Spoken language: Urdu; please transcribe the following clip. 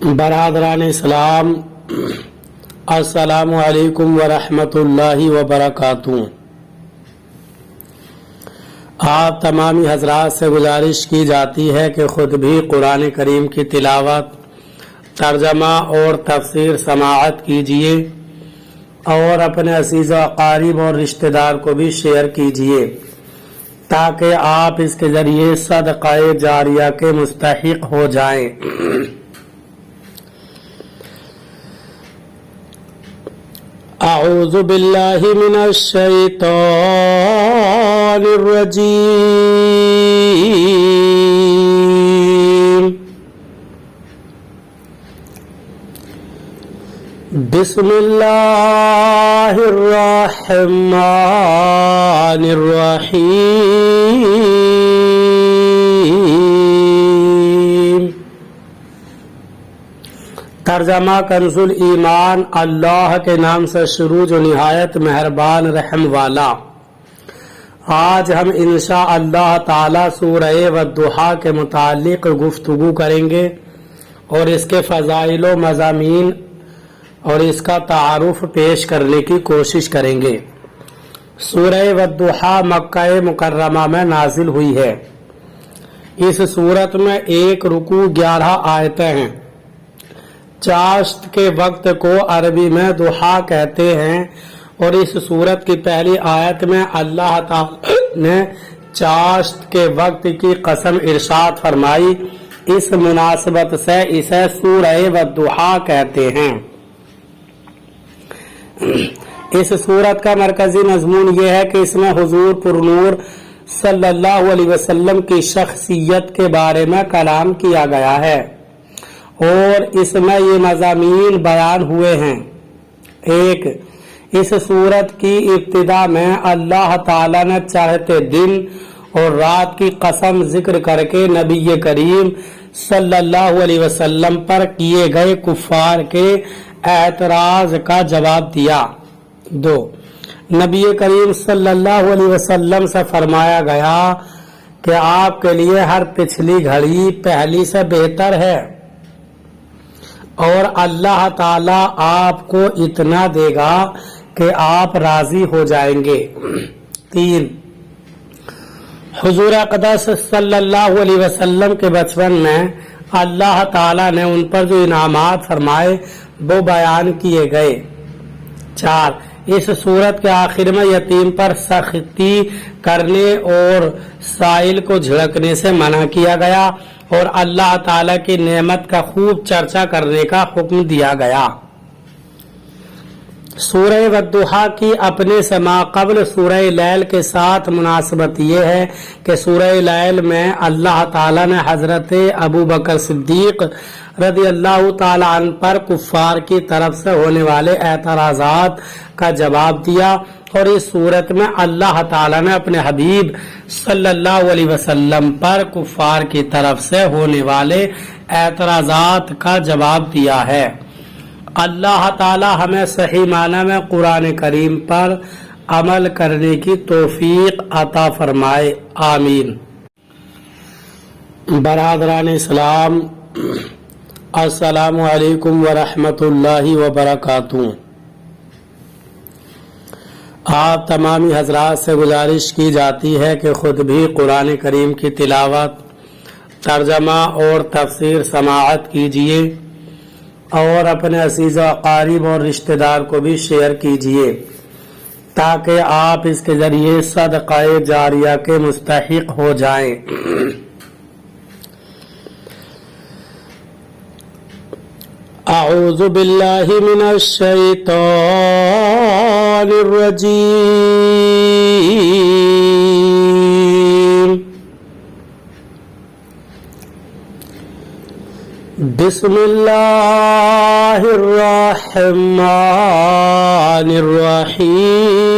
برادران اسلام، السلام علیکم ورحمۃ اللہ وبرکاتہ۔ آپ تمامی حضرات سے گزارش کی جاتی ہے کہ خود بھی قرآن کریم کی تلاوت، ترجمہ اور تفسیر سماعت کیجیے اور اپنے عزیز و اقارب اور رشتہ دار کو بھی شیئر کیجیے تاکہ آپ اس کے ذریعے صدقہ جاریہ کے مستحق ہو جائیں۔ اعوذ باللہ من الشیطان الرجیم، بسم اللہ الرحمن الرحیم۔ ترجمہ کنز الایمان، اللہ کے نام سے شروع جو نہایت مہربان رحم والا۔ آج ہم انشاءاللہ تعالی سورہ والضحیٰ کے متعلق گفتگو کریں گے اور اس کے فضائل و مضامین اور اس کا تعارف پیش کرنے کی کوشش کریں گے۔ سورہ والضحیٰ مکہ مکرمہ میں نازل ہوئی ہے۔ اس سورت میں 1 رکوع 11 آیتیں ہیں۔ چاشت کے وقت کو عربی میں ضحیٰ کہتے ہیں اور اس سورت کی پہلی آیت میں اللہ تعالی نے چاشت کے وقت کی قسم ارشاد فرمائی۔ اس مناسبت سے اسے سورہ والضحیٰ کہتے ہیں۔ اس سورت کا مرکزی مضمون یہ ہے کہ اس میں حضور پرنور صلی اللہ علیہ وسلم کی شخصیت کے بارے میں کلام کیا گیا ہے اور اس میں یہ مضامین بیان ہوئے ہیں۔ 1، اس سورت کی ابتدا میں اللہ تعالیٰ نے چڑھتے دن اور رات کی قسم ذکر کر کے نبی کریم صلی اللہ علیہ وسلم پر کیے گئے کفار کے اعتراض کا جواب دیا۔ 2، نبی کریم صلی اللہ علیہ وسلم سے فرمایا گیا کہ آپ کے لیے ہر پچھلی گھڑی پہلی سے بہتر ہے اور اللہ تعالیٰ آپ کو اتنا دے گا کہ آپ راضی ہو جائیں گے۔ 3، حضور اقدس صلی اللہ علیہ وسلم کے بچپن میں اللہ تعالیٰ نے ان پر جو انعامات فرمائے وہ بیان کیے گئے۔ 4، اس صورت کے آخر میں یتیم پر سختی کرنے اور سائل کو جھڑکنے سے منع کیا گیا اور اللہ تعالیٰ کی نعمت کا خوب چرچا کرنے کا حکم دیا گیا۔ سورہ والضحیٰ کی اپنے سے ماقبل سورہ لیل کے ساتھ مناسبت یہ ہے کہ سورہ لیل میں اللہ تعالیٰ نے حضرت ابو بکر صدیق رضی اللہ تعالیٰ عنہ پر کفار کی طرف سے ہونے والے اعتراضات کا جواب دیا اور اس صورت میں اللہ تعالیٰ نے اپنے حبیب صلی اللہ علیہ وسلم پر کفار کی طرف سے ہونے والے اعتراضات کا جواب دیا ہے۔ اللہ تعالیٰ ہمیں صحیح معنی میں قرآن کریم پر عمل کرنے کی توفیق عطا فرمائے، آمین۔ برادران اسلام، السلام علیکم ورحمۃ اللہ وبرکاتہ۔ آپ تمامی حضرات سے گزارش کی جاتی ہے کہ خود بھی قرآن کریم کی تلاوت، ترجمہ اور تفسیر سماعت کیجیے اور اپنے عزیز و اقارب اور رشتہ دار کو بھی شیئر کیجیے تاکہ آپ اس کے ذریعے صدقہ جاریہ کے مستحق ہو جائیں۔ اعوذ باللہ من الشیطان الرجیم، بسم اللہ الرحمن الرحیم۔